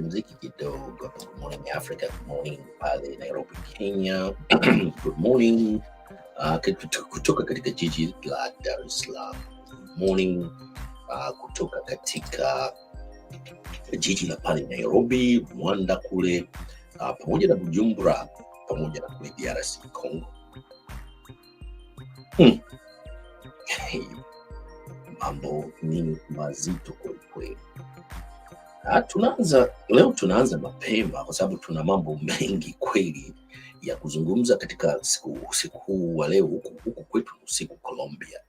Mziki kidogo. Good morning Africa, good morning pale Nairobi, Kenya. Good morning kutoka katika jiji la Dar es Salaam. Good morning kutoka katika jiji la pale Nairobi, Rwanda kule, pamoja na Bujumbura, pamoja na kule DRC Congo. Mambo ni mazito kweli kweli. Tunaanza mapema kwa sababu tuna mambo mengi kweli ya kuzungumza katika usiku huu wa leo. Huku kwetu ni usiku Colombia,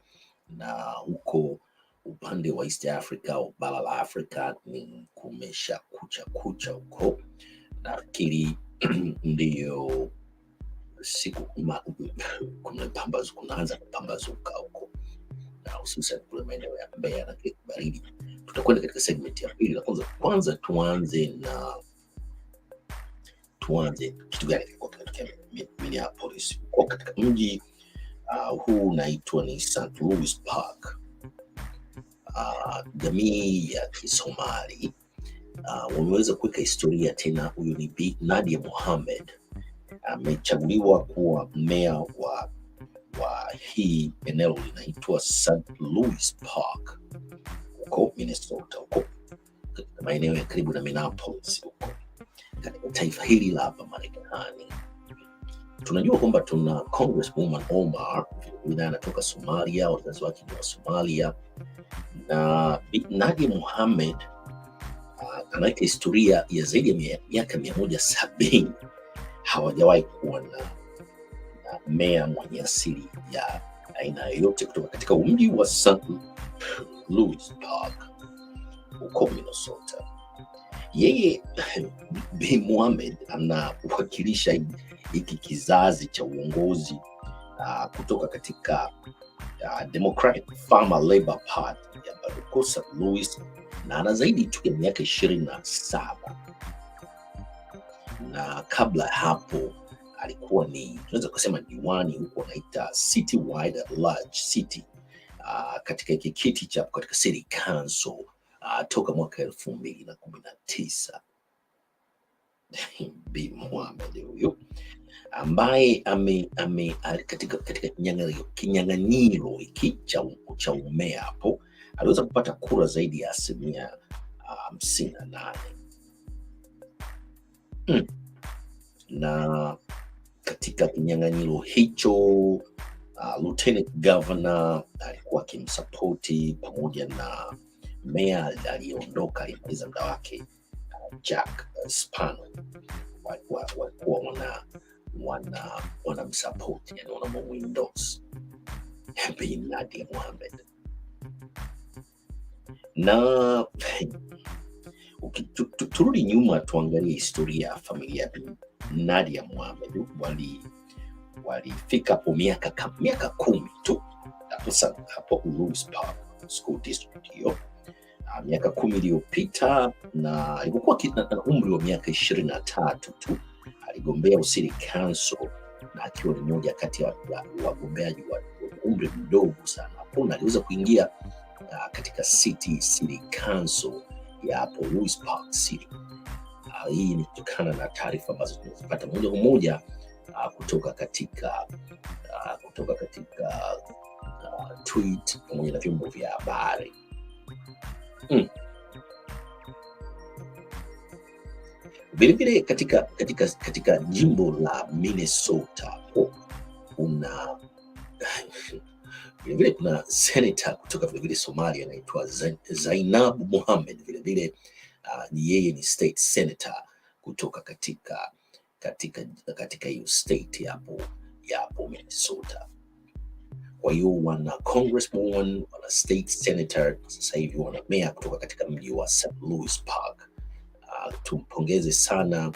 na huko upande wa East Africa au bara la Afrika ni kumesha kucha huko. Nafikiri ndiyo siku kunaanza kupambazuka huko, na hususan kule maeneo ya Mbeya na baridi. Tutakwenda katika segment ya pili. Kwanza tuanze kitu gani katika Minneapolis. Kwa katika mji huu unaitwa ni St. Louis Park. Jamii ya Kisomali wameweza kuweka historia tena. Huyu ni Bi Nadia Mohamed amechaguliwa kuwa meya wa hii eneo linaitwa St. Louis Park huko Minnesota, huko maeneo ya karibu na Minneapolis huko. katika taifa hili la hapa Marekani. Tunajua kwamba tuna Congresswoman Omar, vile anatoka Somalia, wazazi wake ni wa Somalia, na Nadia Mohamed anaweka historia ya zaidi ya miaka 170 hawajawahi kuwa na meya mwenye asili ya aina yoyote kutoka katika mji wa St. Louis Park huko Minnesota. Yeye Bi Mohamed anawakilisha hiki kizazi cha uongozi kutoka katika Democratic Farmer Labor Party ya huko St. Louis, na ana zaidi tu ya miaka 27, na kabla hapo alikuwa ni, tunaweza kusema, diwani huko wanaita citywide at large city katika kiti cha katika city council toka mwaka 2019. Bi Mohamed huyo ambaye katika kinyang'anyiro hiki cha umea hapo aliweza kupata kura zaidi ya 58%. Na katika kinyang'anyiro hicho Lieutenant Governor alikuwa akimsapoti pamoja na meya aliyeondoka alimaliza muda wake Jack Spano, walikuwa wanamsupport, yani wanamuendorse Bi Nadia Mohamed. Na turudi nyuma tuangalie historia ya familia ya Bi Nadia Mohamed. Walifika hapo miaka 10 tu hapo Louis Park School District hiyo, miaka 10 iliyopita, na alipokuwa na umri wa miaka 23 tu aligombea city council, na akiwa ni mmoja kati ya wagombeaji wa umri mdogo sana hapo, na aliweza kuingia katika city council ya hapo Louis Park City. Hii ni kutokana na taarifa ambazo tunazipata moja kwa moja kutoka katika tweet pamoja na vyombo vya habari. Vilevile katika jimbo la Minnesota vilevile kuna senator kutoka vilevile Somalia anaitwa Zainab Mohamed. Vilevile yeye ni state senator kutoka katika hiyo state yapo Minnesota. Kwa hiyo wana congresswoman, wana state senator, sasa hivi wana mayor kutoka katika mji wa St. Louis Park. Tumpongeze sana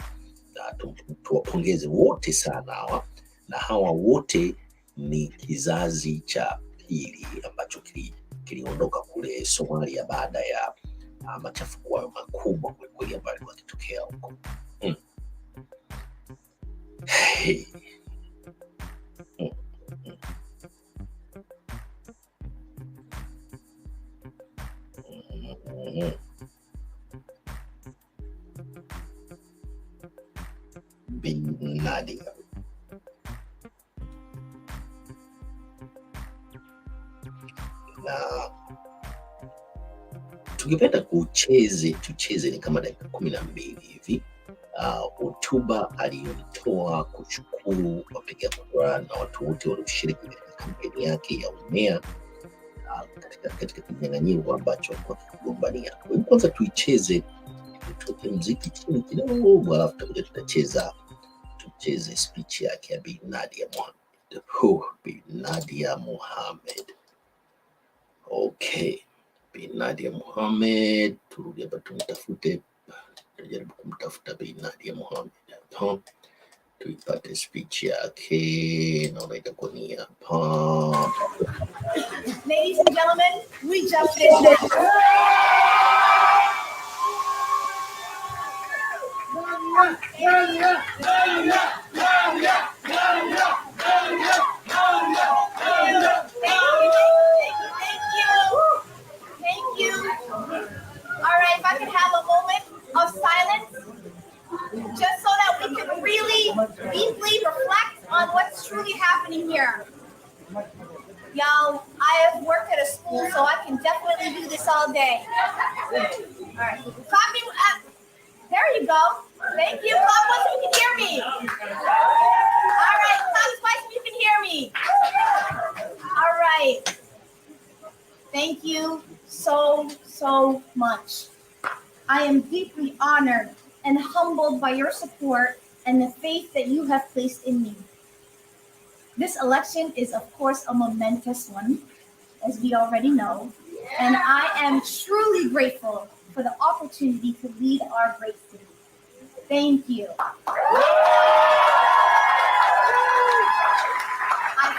na tuwapongeze wote sana na hawa wote ni kizazi cha pili ambacho kiliondoka kule Somalia baada ya machafuko makubwa kweli ambayo yalikuwa yakitokea huko. Hey. Bi Nadia. Na tungependa tucheze ni kama dakika 12 hivi hotuba aliyoitoa kushukuru wapiga kura na watu wote walioshiriki katika kampeni yake ya umea katika kinyang'anyiro ambacho alikuwa akigombania. Kwa hiyo kwanza tuicheze, tutoke muziki chini kidogo, alafu tucheze speech yake ya Bi Nadia Mohamed. Bi Nadia Mohamed. Okay. Bi Nadia Mohamed, turudi hapa tujaribu kumtafuta Bi Nadia Mohamed hapa tuipate speech yake, naona itakuwa ni hapa. Ladies and gentlemen, we just finished Thank you. All right, if I could have a moment of silence, just so that we can really deeply reflect on what's truly happening here. Y'all, I have worked at a school, so I can definitely do this all day. All right, there There you go. Thank you. Clap once so you can hear me. All right. Clap twice so you can hear me. All right. Thank you so much. I am deeply honored and humbled by your support and the faith that you have placed in me. This election is, of course, a momentous one, as we already know, and I am truly grateful for the opportunity to lead our great city. Thank you. I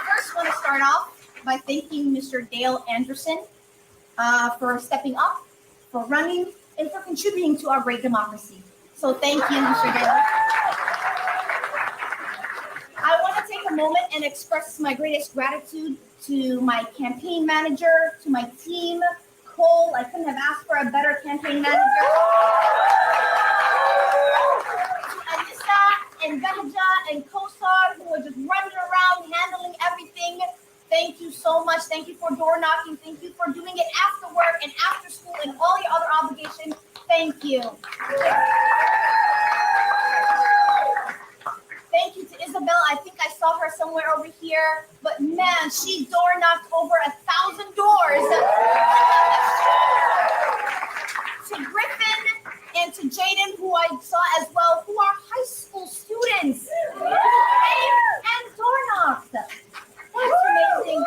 first want to start off by thanking Mr. Dale Anderson for stepping up, for running, and for contributing to our great democracy. So thank you, Mr. Dale. I want to take a moment and express my greatest gratitude to my campaign manager, to my team, Cole. I couldn't have asked for a better campaign manager. To Anissa and Behja and Kosar, who are just running around, handling everything. Thank you so much. Thank you for door knocking. Thank you for doing it after work and after school and all your other obligations. Thank you. Thank you to Isabel. I think I saw her somewhere over here, but man, she door knocked over 1,000 doors. To Griffin and to Jaden, who I saw as well, who are high school students and door knocked. That's amazing.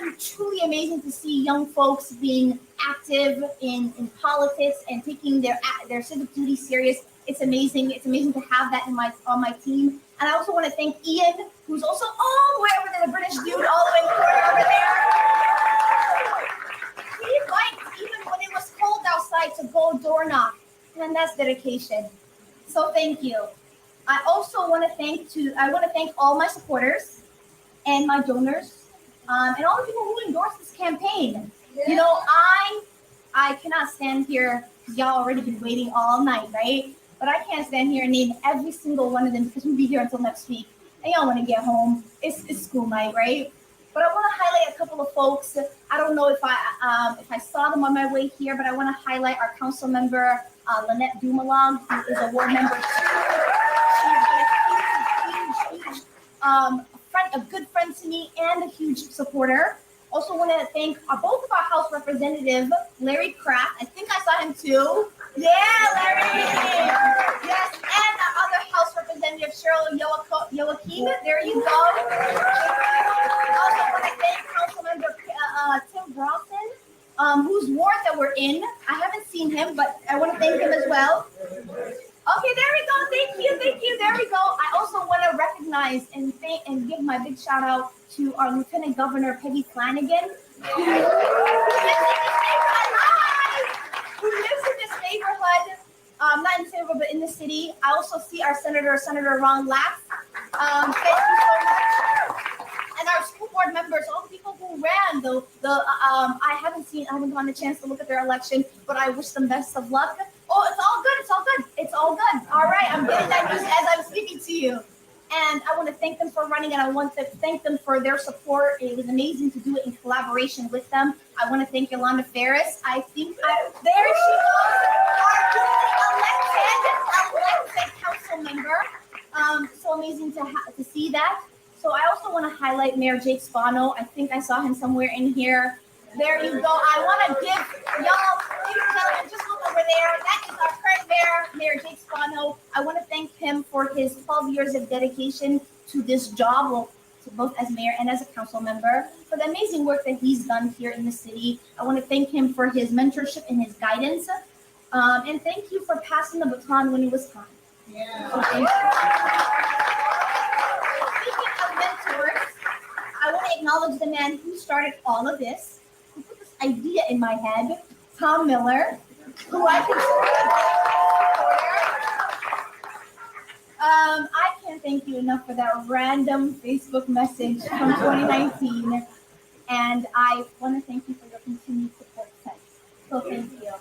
It's truly amazing to see young folks being active in politics and taking their civic duty serious. It's amazing. It's amazing to have that on my team. And I also want to thank Ian, who's also all the way over there, the British dude, all the way in the corner over there. He liked, even when it was cold outside, to go door knock. And that's dedication. So thank you. I also want to thank all my supporters and my donors, and all the people who endorsed this campaign. Yeah. I cannot stand here. Y'all already been waiting all night, right? But I can't stand here and name every single one of them because we'll be here until next week. And y'all want to get home. It's school night, right? But I want to highlight a couple of folks. I don't know if I saw them on my way here, but I want to highlight our council member, Lynette Dumalag, who is a ward member too. She's been a good friend to me and a huge supporter. Also want to thank both of our House representatives, Larry Kraft. I think I saw him too. Yeah, Larry. Yes, and our other House representative, Cheryl Joachim. There you go. Also want to thank Councilmember Tim Bronson, whose ward that we're in. I haven't seen him, but I want to thank him as well. Okay, there we go. Thank you. There we go. I also want to recognize and give my big shout out to our Lieutenant Governor Peggy Flanagan, who lives in this neighborhood. Not in the neighborhood, but in the city. I also see our Senator Ron Lax. Thank you so much. And our school board members, all the people who ran I haven't gotten a chance to look at their election, but I wish them best of luck. Oh, it's all good. All right, I'm getting that news as I'm speaking to you. And I want to thank them for running, and I want to thank them for their support. It was amazing to do it in collaboration with them. I want to thank Yolanda Ferris. There she goes, our elected council member. So amazing to see that. So I also want to highlight Mayor Jake Spano. I think I saw him somewhere in here. There you go. I want to give y'all, ladies and gentlemen, just look over there. That is our current mayor, Mayor Jake Spano. I want to thank him for his 12 years of dedication to this job, both as mayor and as a council member, for the amazing work that he's done here in the city. I want to thank him for his mentorship and his guidance. And thank you for passing the baton when it was time. Yeah. So thank you. Speaking of mentors, I want to acknowledge the man who started all of this, who put this idea in my head, Tom Miller, who I can't thank you enough for that random Facebook message from 2019. And I want to thank you for your continued support since. So thank you.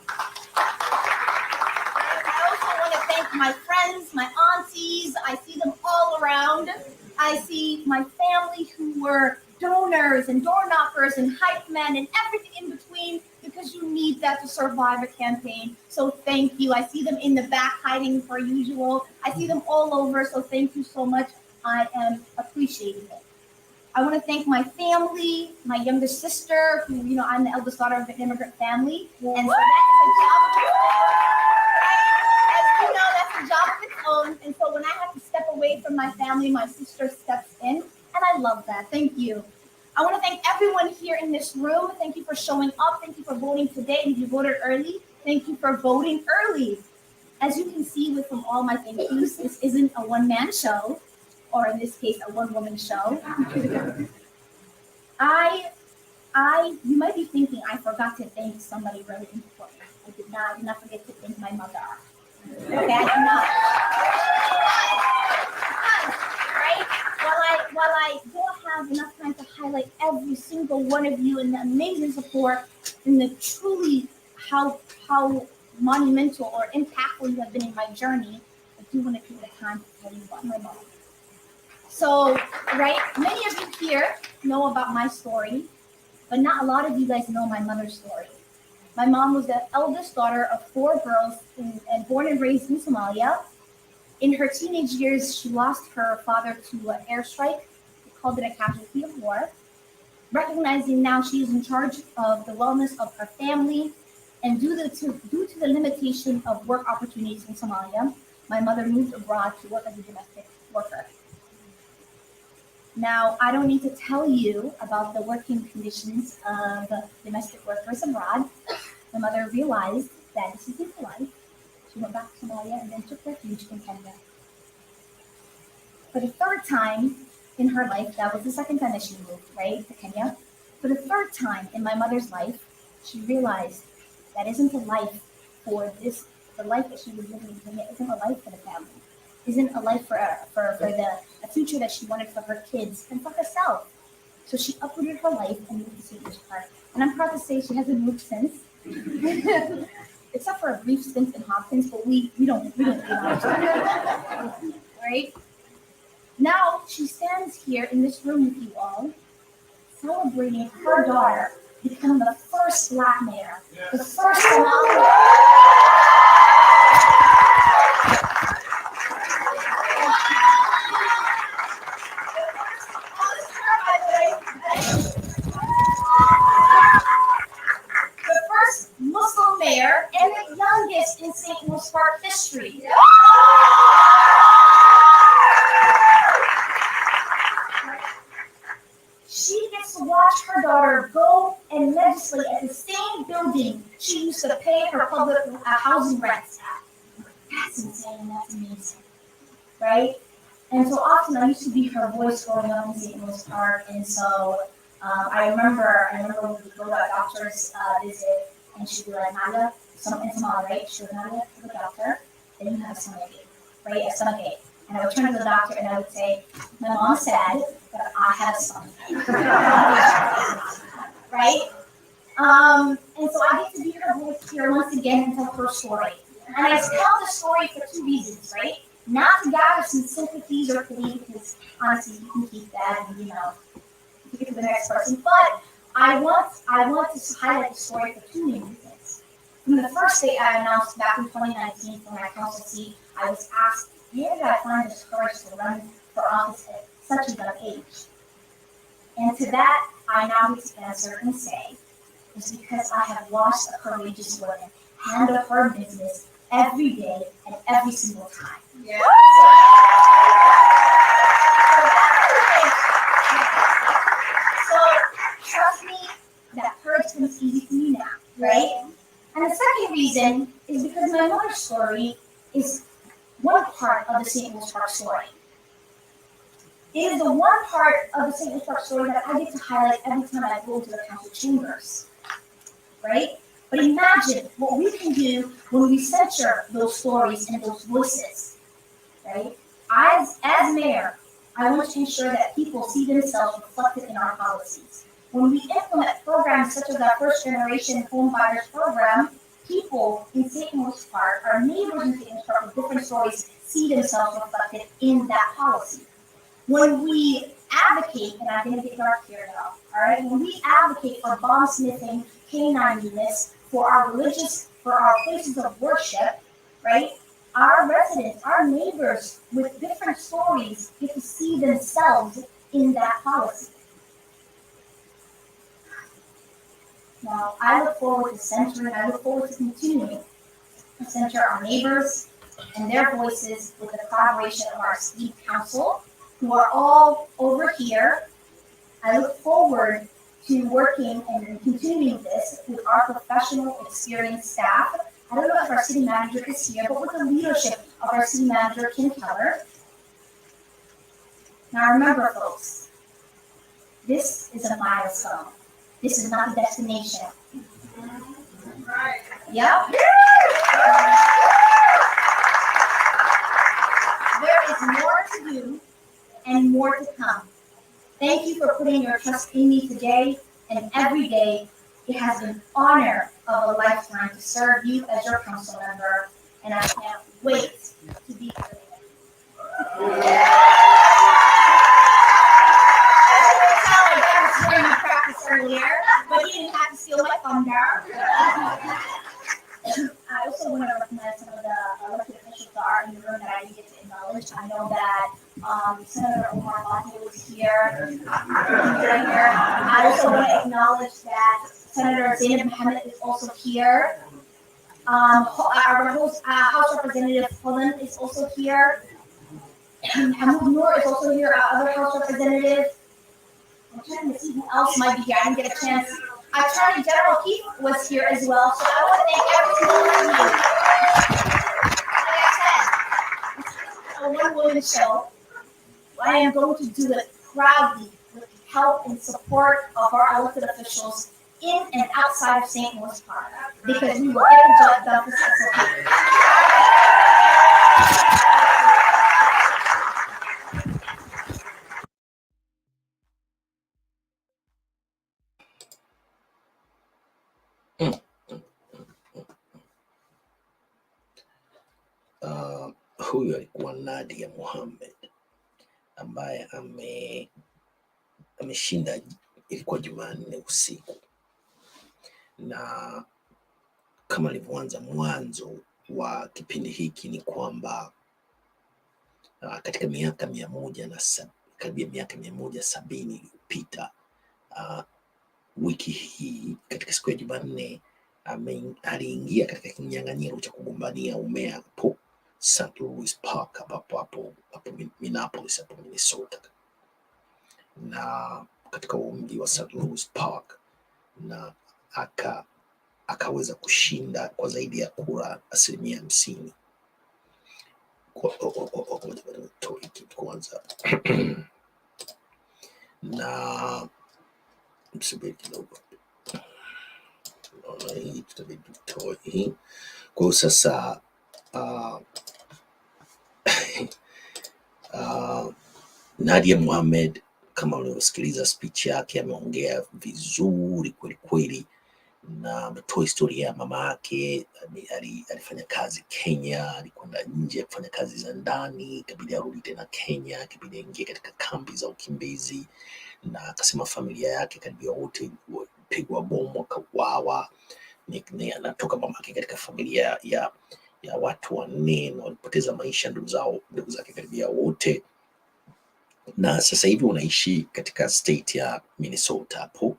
I also want to thank my friends, my aunties. I see them all around. I see my family who were donors and door knockers and hype men and everything in between. You because you need that to survive a campaign. So thank you. I see them in the back hiding per usual. I see them all over. So thank you so much. I am appreciating it. I want to thank my family, my younger sister, who, I'm the eldest daughter of an immigrant family. And so that's a job of its own. And so when I have to step away from my family, my sister steps in. And I love that. Thank you. I want to thank everyone here in this room. Thank you for showing up. Thank you for voting today. If you voted early, thank you for voting early. As you can see from all my thank yous, this isn't a one-man show, or in this case, a one-woman show. You might be thinking I forgot to thank somebody really important. I did not forget to thank my mother. Okay, I did not. Right? While I don't have enough time to highlight every single one of you and the amazing support and the truly how monumental or impactful you have been in my journey, I do want to take the time to tell you about my mom. So, right, many of you here know about my story, but not a lot of you guys know my mother's story. My mom was the eldest daughter of 4 girls and born and raised in Somalia. In her teenage years, she lost her father to an airstrike. They called it a casualty of war. Recognizing now she is in charge of the wellness of her family, and due to the limitation of work opportunities in Somalia, my mother moved abroad to work as a domestic worker. Now, I don't need to tell you about the working conditions of domestic workers abroad. My mother realized that this isn't her life. She went back to Somalia and then took refuge in Kenya. For the 3rd time in her life, that was the 2nd time that she moved, right, to Kenya. For the 3rd time in my mother's life, she realized that isn't a life the life that she was living in Kenya isn't a life for the family. Isn't a life for a future that she wanted for her kids and for herself. So she uprooted her life and moved to St. Louis Park. And I'm proud to say she hasn't moved since. Except for a brief stint in Hopkins, but we don't right? Now she stands here in this room with you all, celebrating her daughter becoming the first Black mayor, the first Somali. Muslim mayor and the youngest in St. Louis Park history. She gets to watch her daughter go and legislate at the same building she used to pay her public housing rents at. That's insane. That's amazing, right? And so often I used to be her voice growing up in St. Louis Park, and so I remember when we go to a doctor's visit. And she'd be like, Nadia, in Somali, right? She would, Nadia, to the doctor, then you have a stomachache, right? A stomachache. And I would turn to the doctor and I would say, my mom said that I had a stomachache. Right? And so I get to be her voice here once again and tell her story. And I tell the story for 2 reasons, right? Not to gather some sympathies or pity, because honestly, you can keep that and, give it to the next person. But I want to highlight the story for 2 main reasons. From the first day I announced back in 2019 for my council seat, I was asked, where did I find this courage to run for office at such a young age? And to that, I now get to answer and say, it's because I have watched a courageous woman handle her business every day and every single time. Yeah. So trust me, that courage comes easy to me now, right? And the second reason is because my mother's story is one part of the St. Louis Park story. It is the one part of the St. Louis Park story that I get to highlight every time I go to the council chambers, right? But imagine what we can do when we censor those stories and those voices, right? As mayor, I want to ensure that people see themselves reflected in our policies. When we implement programs such as our first generation home buyers program, people in St. Louis Park, our neighbors in St. Louis Park with different stories, see themselves reflected in that policy. When we advocate, and I'm going to get dark here now, all right? When we advocate for bomb-sniffing canine units for our places of worship, right? Our residents, our neighbors with different stories get to see themselves in that policy. Now, I look forward to continuing to center our neighbors and their voices with the collaboration of our esteemed council, who are all over here. I look forward to working and continuing this with our professional, experienced staff. I don't know if our city manager is here, but with the leadership of our city manager, Kim Keller. Now remember, folks, this is a milestone. This is not a destination. Yep. There is more to do and more to come. Thank you for putting your trust in me today and every day. It has been an honor of a lifetime to serve you as your council member, and I can't wait to be with you. During the practice earlier, but he didn't have to steal my thunder. I also want to recognize some of the elected officials that are in the room that I didn't get to acknowledge. I know that Senator Omar Monte was here. I also want to acknowledge that Senator Zainab Mohammed is also here. Our House Representative Holland is also here. Hamoud Noor is also here, our other House Representative. I'm trying to see who else might be here. I didn't get a chance. Attorney General Keith was here as well. So I want to thank every single one of you. Like I said, a one-woman show. I am going to do it proudly with the help and support of our elected officials in and outside of St. Louis Park, because we will get the job done for St. Huyo alikuwa Nadia Mohammed ambaye ameshinda, ilikuwa Jumanne usiku, na kama nilivyoanza mwanzo wa kipindi hiki ni kwamba katika miaka karibia miaka 170 iliyopita, wiki hii katika siku ya Jumanne aliingia katika kinyang'anyiro cha kugombania umea hapo St. Louis Park, hapo Minneapolis, hapo Minnesota, na katika mji wa St. Louis Park, na akaweza kushinda kwa zaidi ya kura 50%. Kwanza na msubiri kidogo, hii tutabidi tutoe hii. Kwa sasa Nadia Mohammed, kama ulivyosikiliza speech yake, ameongea vizuri kweli kweli, na ametoa historia ya mama yake. Alifanya kazi Kenya, alikwenda nje kufanya kazi za ndani, ikabidi arudi tena Kenya, ikabidi aingie katika kambi za ukimbizi, na akasema familia yake karibia wote pigwa bomu wakauawa. Anatoka mama yake katika familia ya watu 4 na walipoteza maisha ndugu zake karibia wote, na sasa hivi wanaishi katika state ya Minnesota hapo,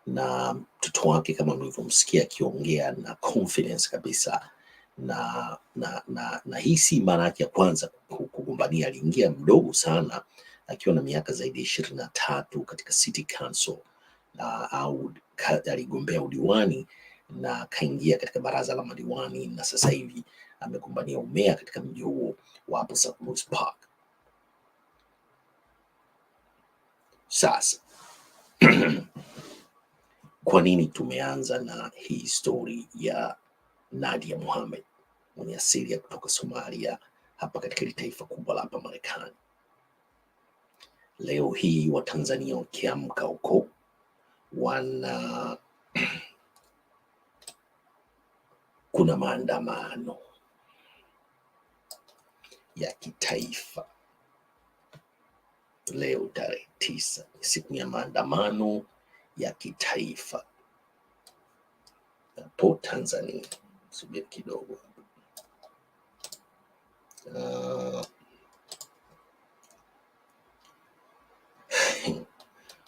na mtoto wake kama mlivyomsikia akiongea na confidence kabisa, na hii si mara yake ya kwanza kugombania. Aliingia mdogo sana akiwa na miaka zaidi ya 23 katika city council, au aligombea udiwani na akaingia katika baraza la madiwani, na sasa hivi amegombania umea katika mji huo wa hapo St. Louis Park. Sasa kwa nini tumeanza na hii story ya Nadia Mohammed, mwenye asili ya kutoka Somalia, hapa katika hili taifa kubwa la hapa Marekani? Leo hii Watanzania wakiamka huko kuna maandamano ya kitaifa Leo tarehe 9 ni siku ya maandamano ya kitaifa hapo Tanzania. Subiri kidogo.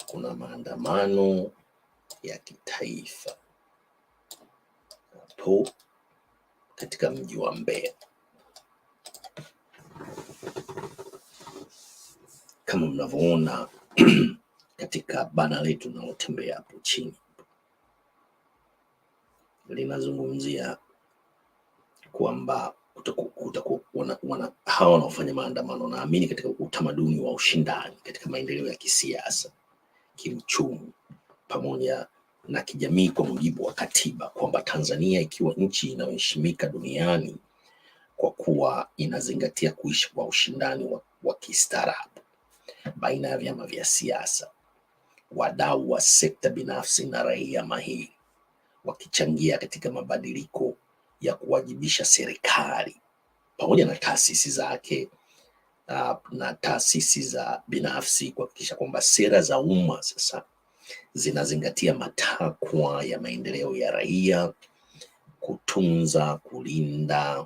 Kuna maandamano ya kitaifa hapo katika mji wa Mbeya. Kama mnavyoona katika bana letu linalotembea hapo chini, linazungumzia kwamba hawa wanaofanya maandamano naamini katika utamaduni wa ushindani katika maendeleo ya kisiasa, kiuchumi pamoja na kijamii kwa mujibu wa katiba, kwamba Tanzania ikiwa nchi inayoheshimika duniani kwa kuwa inazingatia kuishi kwa ushindani wa kistaarabu baina ya vyama vya siasa, wadau wa sekta binafsi na raia mahiri, wakichangia katika mabadiliko ya kuwajibisha serikali pamoja na taasisi zake na taasisi za binafsi, kuhakikisha kwamba sera za umma sasa zinazingatia matakwa ya maendeleo ya raia, kutunza, kulinda,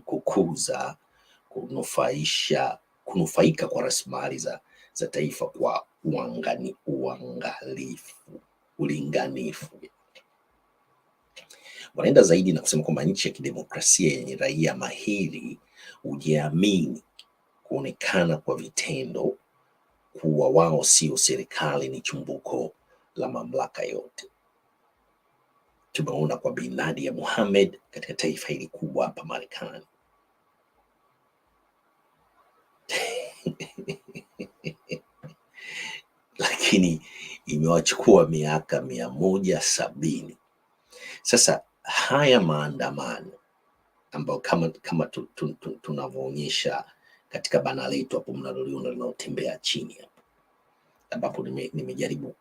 kukuza, kunufaika kwa rasilimali za taifa kwa ulinganifu. Wanaenda zaidi na kusema kwamba nchi ya kidemokrasia yenye raia mahiri hujiamini kuonekana kwa vitendo kuwa wao sio serikali, ni chumbuko la mamlaka yote. Tumeona kwa Bi Nadia Mohamed katika taifa hili kubwa hapa Marekani. Lakini imewachukua miaka 170. Sasa haya maandamano ambayo kama tunavyoonyesha katika bana letu hapo mnaloliona linalotembea chini hapo, ambapo nimejaribu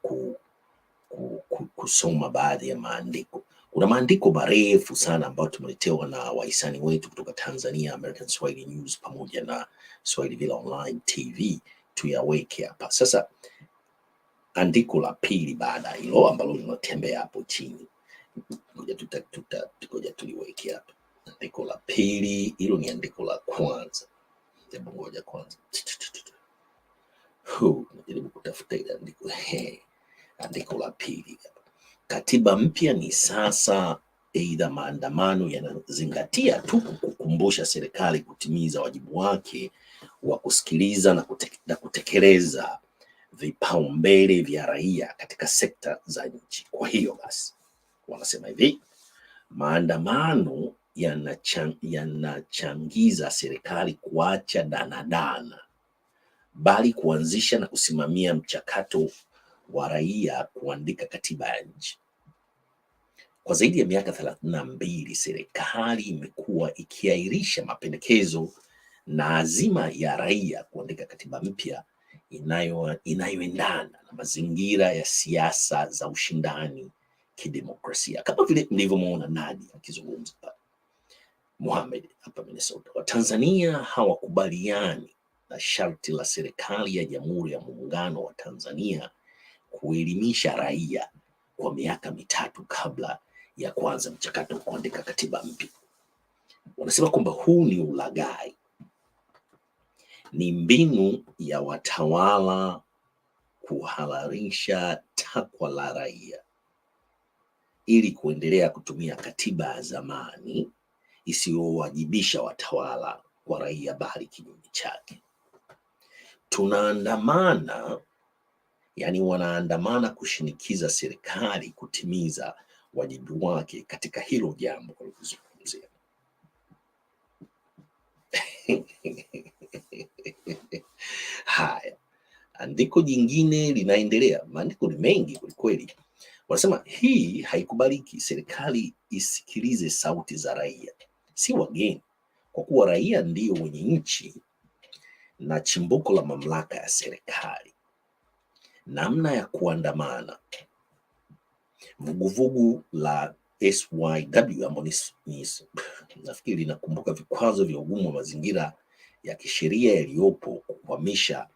kusoma baadhi ya maandiko. Kuna maandiko marefu sana ambayo tumeletewa na wahisani wetu kutoka Tanzania American Swahili News pamoja na Swahili Villa Online TV, tuyaweke hapa. Sasa andiko la pili baada ya hilo ambalo linatembea hapo chini, ngoja tuliweke hapa. Andiko la pili, hilo ni andiko la kwanza. Hebu ngoja kwanza, najaribu kutafuta ile andiko. Andiko la pili, katiba mpya ni sasa, aidha maandamano yanazingatia tu kukumbusha serikali kutimiza wajibu wake wa kusikiliza na kutekeleza vipaumbele vya raia katika sekta za nchi. Kwa hiyo basi wanasema hivi, maandamano yanachangiza serikali kuacha danadana, bali kuanzisha na kusimamia mchakato wa raia kuandika katiba ya nchi. Kwa zaidi ya miaka 32 serikali imekuwa ikiahirisha mapendekezo na azima ya raia kuandika katiba mpya inayoendana na mazingira ya siasa za ushindani kidemokrasia, kama vile mlivyomwona Nadia akizungumza Mohamed hapa Minnesota. Watanzania hawakubaliani na sharti la serikali ya Jamhuri ya Muungano wa Tanzania kuelimisha raia kwa miaka 3 kabla ya kuanza mchakato wa kuandika katiba mpya. Wanasema kwamba huu ni ulaghai, ni mbinu ya watawala kuhalalisha takwa la raia ili kuendelea kutumia katiba ya zamani isiyowajibisha watawala kwa raia, bali kinyume chake. Tunaandamana, yani wanaandamana kushinikiza serikali kutimiza wajibu wake katika hilo jambo kulizungumzia. Haya, andiko jingine linaendelea. Maandiko ni mengi kwelikweli. Wanasema hii haikubaliki, serikali isikilize sauti za raia, si wageni, kwa kuwa raia ndio wenye nchi na chimbuko la mamlaka ya serikali. Namna ya kuandamana. Vuguvugu la SYW ambao nafikiri nakumbuka vikwazo vya ugumu wa mazingira ya kisheria yaliyopo kukwamisha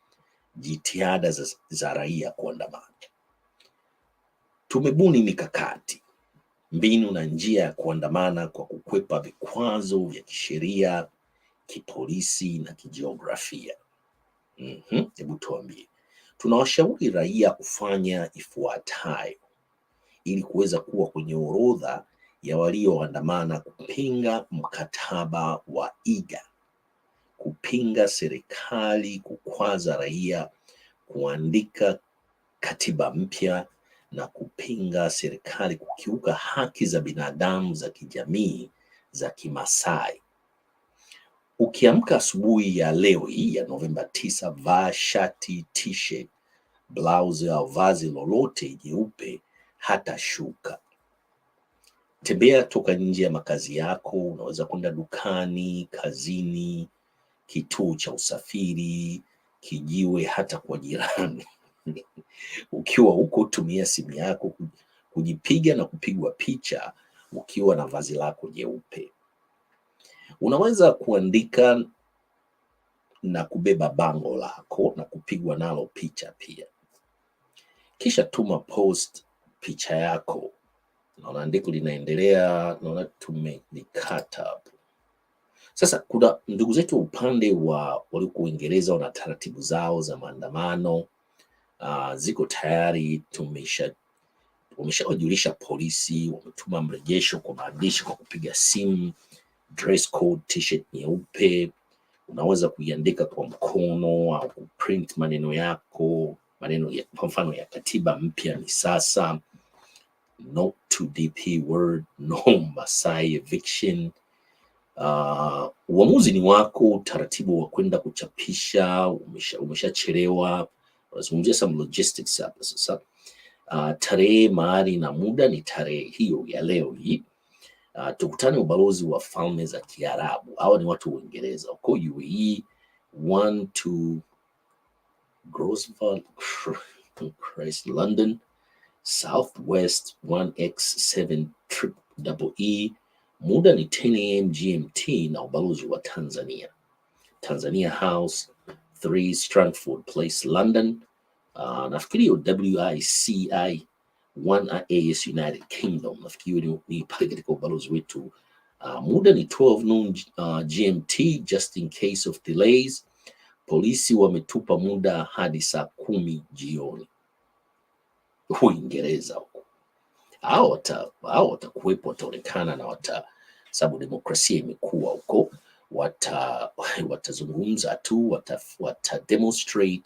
jitihada za raia kuandamana. Tumebuni mikakati, mbinu na njia ya kuandamana kwa kukwepa vikwazo vya kisheria, kipolisi na kijiografia. Hebu tuambie, tunawashauri raia kufanya ifuatayo ili kuweza kuwa kwenye orodha ya walioandamana: kupinga mkataba wa IGA, kupinga serikali kukwaza raia kuandika katiba mpya, na kupinga serikali kukiuka haki za binadamu za kijamii za Kimasai. Ukiamka asubuhi ya leo hii ya Novemba 9, vaa shati, t-shirt, blouse au vazi lolote jeupe, hata shuka. Tembea toka nje ya makazi yako. Unaweza kwenda dukani, kazini, kituo cha usafiri, kijiwe, hata kwa jirani. Ukiwa huko, tumia simu yako kujipiga na kupigwa picha ukiwa na vazi lako jeupe. Unaweza kuandika na kubeba bango lako na kupigwa nalo picha pia, kisha tuma post picha yako. Naona andiko linaendelea, naona tumelikata hapo. Sasa kuna ndugu zetu upande wa walioko Uingereza wana taratibu zao za maandamano, ziko tayari. Wameshawajulisha polisi, wametuma mrejesho kwa maandishi kwa kupiga simu. Dress code, t-shirt nyeupe, unaweza kuiandika kwa mkono au kuprint maneno yako, maneno ya kwa mfano ya katiba mpya ni sasa, not to DP word, no Masai eviction. Uamuzi ni wako. Utaratibu wa kwenda kuchapisha umeshachelewa. Unazungumzia some logistics hapa sasa. Tarehe, mahali na muda ni tarehe hiyo ya leo hii. Tukutane ubalozi wa Falme za Kiarabu. Hawa ni watu wa Uingereza uko UAE, 12 Grosvenor Christ London Southwest 1X7 EE. Muda ni 10 am GMT, na ubalozi wa Tanzania House 3 Strangford Place London. Nafikiri WICI 1AS United Kingdom, nafikiri ni pale katika ubalozi wetu. Muda ni 12 noon GMT, just in case of delays. Polisi wametupa muda hadi saa 10 jioni. Uingereza huko hao watakuwepo, wataonekana na sababu demokrasia imekuwa huko, watazungumza tu, watademonstrate,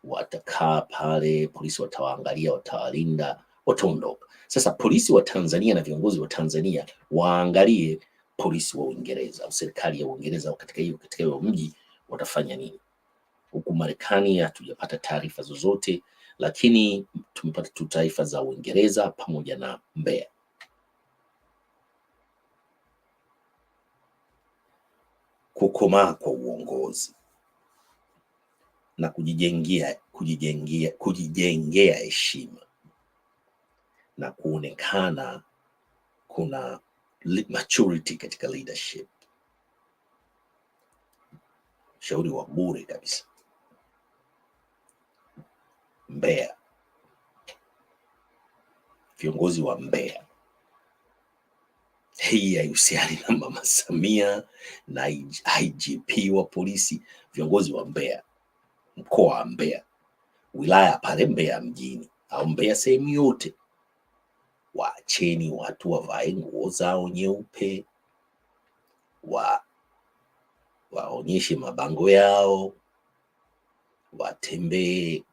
watakaa pale, polisi watawaangalia, watawalinda, wataondoka. Sasa polisi wa Tanzania na viongozi wa Tanzania waangalie polisi wa Uingereza au serikali ya Uingereza katika hiyo mji watafanya nini. Huku Marekani hatujapata taarifa zozote, lakini tumepata tu taarifa za Uingereza pamoja na Mbeya. Kukomaa kwa uongozi na kujijengea heshima na kuonekana kuna maturity katika leadership. Shauri wa bure kabisa. Mbeya, viongozi wa Mbeya, hii haihusiani na Mama Samia na IGP wa polisi. Viongozi wa Mbeya, mkoa wa Mbeya, wilaya pale Mbeya mjini au Mbeya sehemu yote, waacheni watu wavae nguo zao nyeupe, waonyeshe mabango yao, watembee,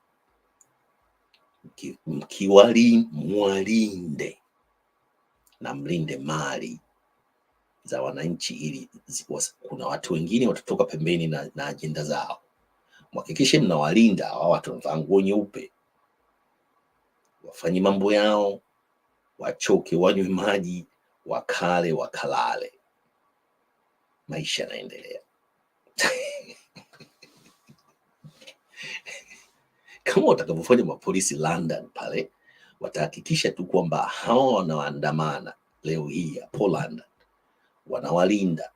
mwalinde na mlinde mali za wananchi, ili kuna watu wengine watatoka pembeni na ajenda zao. Mhakikishe mnawalinda hao watu wavaa nguo nyeupe, wafanye mambo yao, wachoke, wanywe maji, wakale, wakalale, maisha yanaendelea. Kama watakavyofanya mapolisi London pale, watahakikisha tu kwamba hao wanaoandamana leo hii hapo London wanawalinda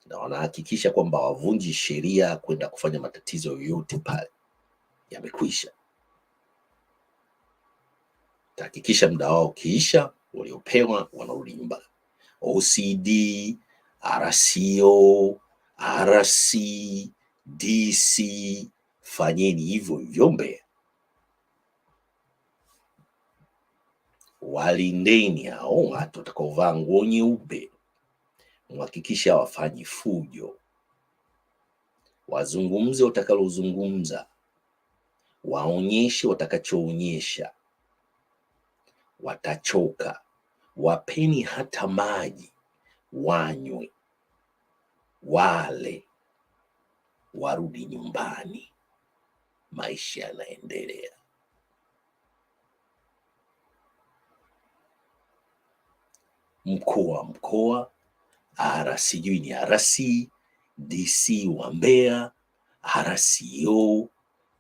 na wanahakikisha kwamba wavunji sheria kwenda kufanya matatizo yoyote pale. yamekwisha. Tahakikisha muda wao ukiisha, waliopewa wanarudi nyumbani. OCD, RCO, RC, DC, fanyeni hivyo hivyo Mbeya. Walindeni hao watu watakaovaa nguo nyeupe, mhakikishe hawafanyi fujo, wazungumze watakalozungumza, waonyeshe watakachoonyesha. Watachoka, wapeni hata maji wanywe, wale, warudi nyumbani, maisha yanaendelea. Mkuu wa mkoa, sijui ni RC, DC wa Mbeya, RCO,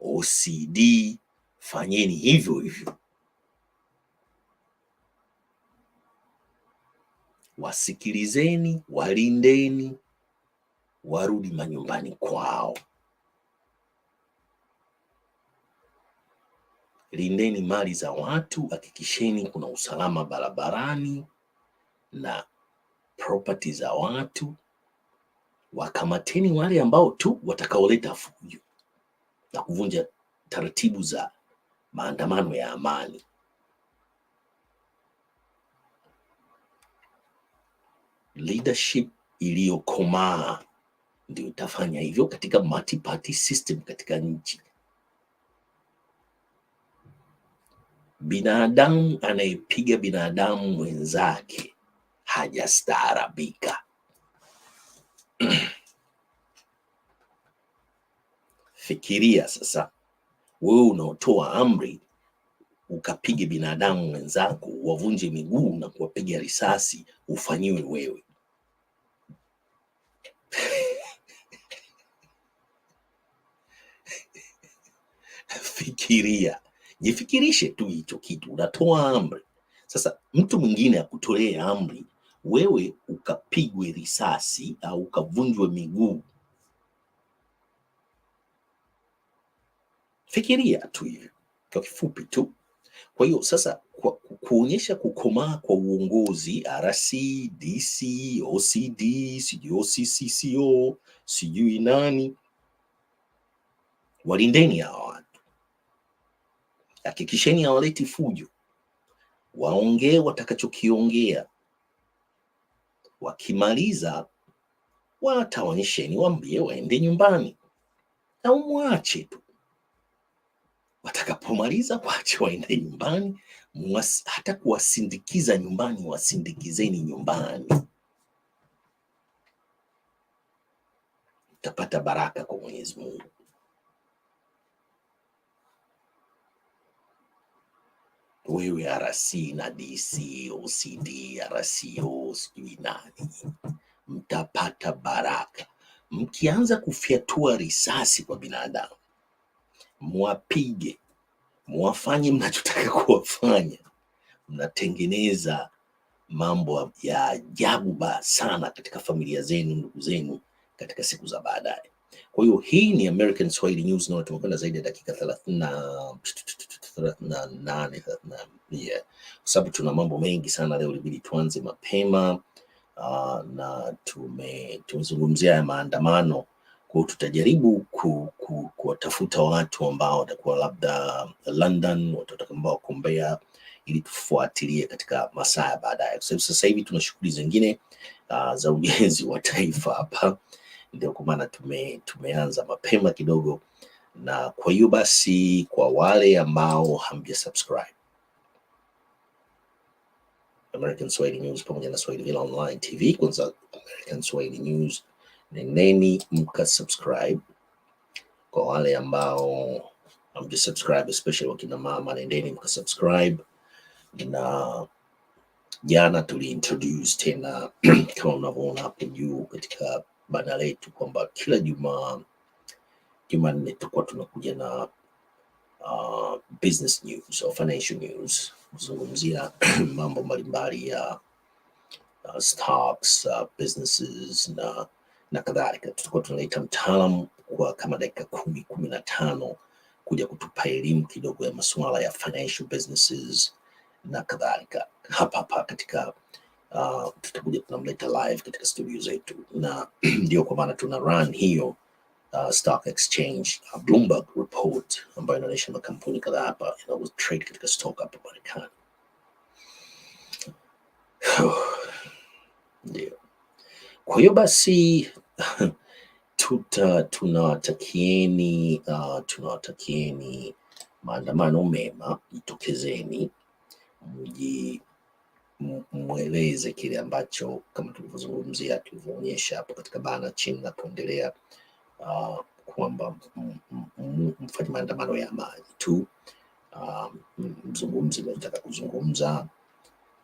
OCD, fanyeni hivyo hivyo. Wasikilizeni, walindeni, warudi manyumbani kwao. Lindeni mali za watu, hakikisheni kuna usalama barabarani na property za watu. Wakamateni wale ambao tu watakaoleta fujo na kuvunja taratibu za maandamano ya amani. Leadership iliyokomaa ndio itafanya hivyo katika multi-party system katika nchi. Binadamu anayepiga binadamu mwenzake hajastaarabika. Fikiria sasa, wewe unaotoa amri ukapige binadamu mwenzako, wavunje miguu na kuwapiga risasi, ufanyiwe wewe. Fikiria, jifikirishe tu hicho kitu. Unatoa amri, sasa mtu mwingine akutolee amri, wewe ukapigwe risasi au ukavunjwe miguu. Fikiria tu hivyo kwa kifupi tu. Kwa hiyo sasa, kuonyesha kukomaa kwa uongozi, RC, DC, OCD, sijui OCCCO, sijui nani, walindeni hawa watu, hakikisheni hawaleti fujo, waongee watakachokiongea. Wakimaliza wataonyesheni, waambie waende nyumbani au mwache tu. Watakapomaliza waache waende nyumbani, hata kuwasindikiza nyumbani, wasindikizeni nyumbani. Utapata baraka kwa Mwenyezi Mungu. Wewe RC na DC, OCD, RCO, sijui nani, mtapata baraka. Mkianza kufyatua risasi kwa binadamu, mwapige, mwafanye mnachotaka kuwafanya, mnatengeneza mambo ya ajabu sana katika familia zenu, ndugu zenu, katika siku za baadaye. Kwa hiyo hii ni American Swahili News, na tumekwenda zaidi ya dakika 38, kwa sababu tuna mambo mengi sana leo, ilibidi tuanze mapema. Na tumezungumzia ya maandamano. Kwa hiyo tutajaribu kuwatafuta watu ambao watakuwa labda London, watu ambao wako Mbeya, ili tufuatilie katika masaa ya baadaye. Kwa sababu sasa hivi tuna shughuli zingine za ujenzi wa taifa hapa, ndio kwa maana tumeanza mapema kidogo. Na kwa hiyo basi, kwa wale ambao hamjasubscribe American Swahili News pamoja na Swahili Villa Online TV, kwanza American Swahili News, nendeni mkasubscribe. Kwa wale ambao hamjasubscribe, especially wakina mama, nendeni mkasubscribe. Na jana tuliintroduce tena kama unavyoona hapo juu katika bana letu kwamba kila Jumanne tutakuwa tunakuja na business news au financial news, kuzungumzia mambo mbalimbali ya stocks, businesses na kadhalika. Tutakuwa tunaleta mtaalamu kwa kama dakika 10-15 kuja kutupa elimu kidogo ya masuala ya financial businesses na kadhalika hapa katika tutakuja tunamleta live katika studio zetu, na ndio kwa maana tuna run hiyo stock exchange Bloomberg report ambayo inaonyesha makampuni kadhaa hapa yanayo trade katika stock hapa Marekani. Ndio. Kwa hiyo basi tunawatakieni maandamano mema, jitokezeni mweleze kile ambacho kama tulivyozungumzia, tulivyoonyesha hapo katika bana chini na kuendelea, kwamba mfanye maandamano ya amani tu, mzungumzi mnataka kuzungumza,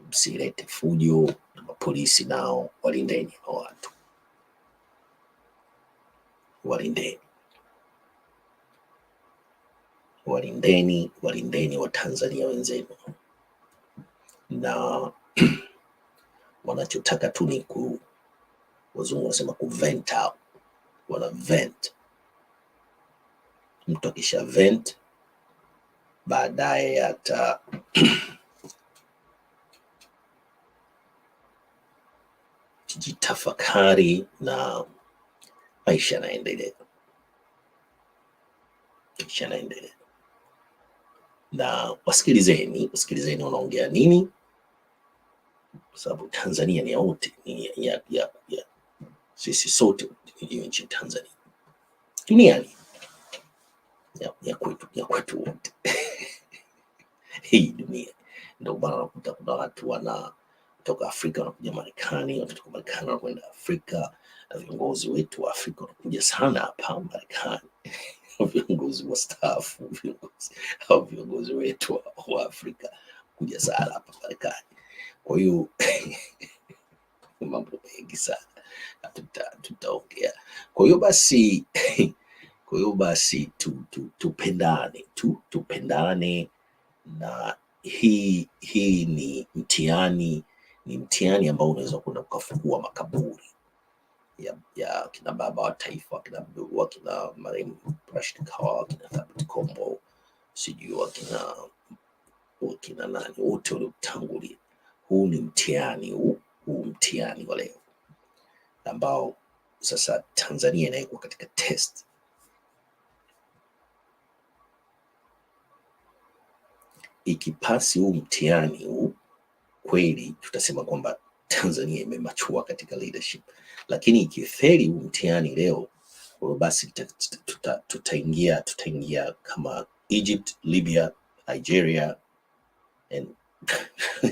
msilete fujo, na polisi nao walindeni hao watu, walindeni Watanzania wenzenu, na wanachotaka tu ni wazungu wanasema vent out, wana vent. Mtu akisha vent baadaye jitafakari na maisha yanaendelea, na wasikilizeni wanaongea nini, kwa sababu Tanzania ni wote, ni ya sisi sote, ni nchi ya Tanzania duniani, ya kwetu wote. Hii dunia ndio bana, unakuta kuna watu wanatoka Afrika wanakuja Marekani, wanatoka Marekani wanakwenda Afrika, na viongozi wetu wa Afrika wanakuja sana hapa Marekani. Viongozi wastaafu, viongozi wetu wa Afrika kuja sana hapa Marekani. Kwa hiyo mambo mengi sana tutaongea. Kwa hiyo basi tupendane, na hii ni mtihani ambao unaweza kwenda ukafungua makaburi ya kina baba wa taifa, kina marehemu Rashid Kawa, kina Thabit Kombo, sijui wakina nani wote waliotangulia. Huu ni mtihani wa leo ambao sasa Tanzania inawekwa katika test. Ikipasi huu mtihani huu, kweli tutasema kwamba Tanzania imemachua katika leadership, lakini ikifeli huu mtihani leo, basi tutaingia kama Egypt, Libya, Nigeria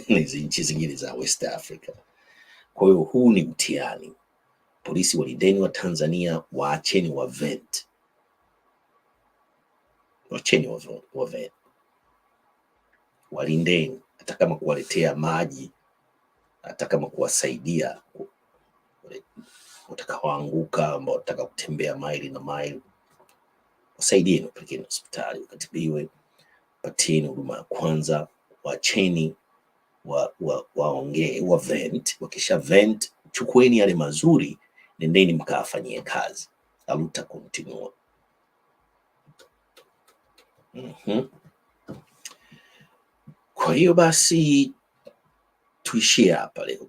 hizi nchi zingine za West Africa. Kwa hiyo huu ni mtihani. Polisi walindeni wa Tanzania, waacheni wa vent, walindeni, hata kama kuwaletea maji, hata kama kuwasaidia watakaoanguka, ambao wataka kutembea maili na maili, wasaidieni, wapelekeni hospitali wakatibiwe, patieni huduma ya kwanza, wacheni waongee, wa vent. Wakisha vent, chukueni yale mazuri, nendeni mkafanyie kazi, aluta continue. Kwa hiyo basi tuishie hapa leo,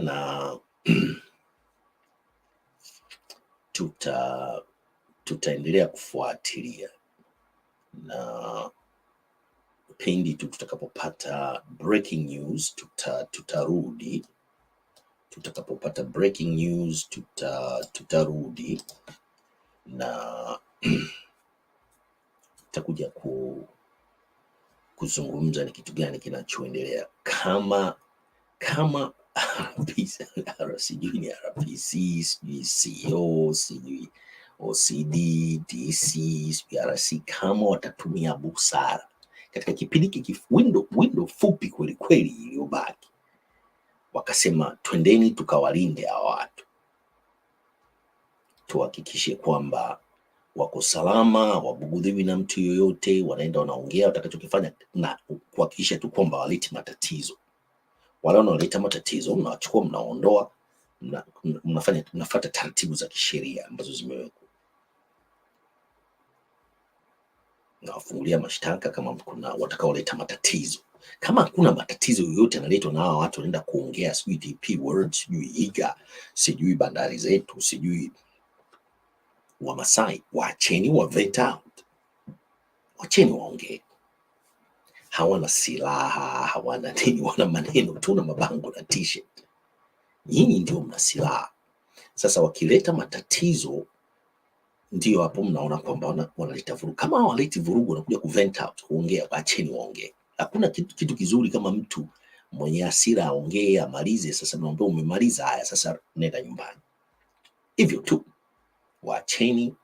na tutaendelea kufuatilia, na pindi tu tutakapopata breaking news tutarudi. Tutakapopata breaking news tutarudi na tutakuja kuzungumza ni kitu gani kinachoendelea, kama sijui ni RPC, sijui CO, sijui OCD, DC, sijui RC, kama watatumia busara katika kipindi hiki window fupi kweli kweli iliyobaki, wakasema twendeni tukawalinde hawa watu, tuhakikishe kwamba wako salama, wabugudhiwi na mtu yoyote, wanaenda wanaongea watakachokifanya, na kuhakikisha tu kwamba waleti matatizo. Wale wanaoleta matatizo mnawachukua, mnaondoa, mnafuata taratibu za kisheria ambazo zimewekwa. na wafungulia mashtaka kama kuna watakaoleta matatizo. Kama kuna matatizo yoyote yanaletwa na watu wanaenda kuongea sijui DP World, sijui Iga, sijui bandari zetu, sijui Wamasai, waacheni wa vent out, wacheni waongee. Hawana silaha, hawana nini, wana maneno tu na mabango na t-shirt. Nyinyi ndio mna silaha. Sasa wakileta matatizo, ndio hapo mnaona kwamba wanaleta vurugu. Kama hawaleti vurugu, wanakuja ku vent out, kuongea, waacheni waongee. Hakuna kitu kizuri kama mtu mwenye hasira aongee amalize. Sasa naomba umemaliza, haya sasa nenda nyumbani. Hivyo tu, waacheni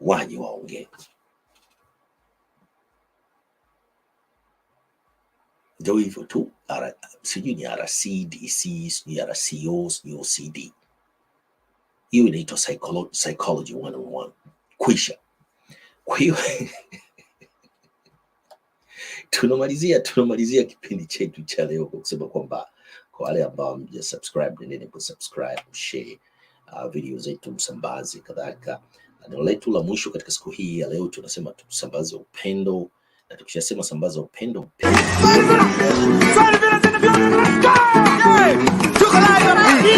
waje waongee. Ndio hivyo tu. Sijui ni RC, DC, sijui RCO, sijui OCD. Hiyo inaitwa psychology 101. Kwisha. Kwa hiyo tunamalizia kipindi chetu cha leo kwa kusema kwamba kwa wale ambao mjasubscribe, nendeni kusubscribe, share video zetu, msambaze kadhalika. Neno letu la mwisho katika siku hii ya leo tunasema tusambaze upendo, na tukishasema sambaza upendo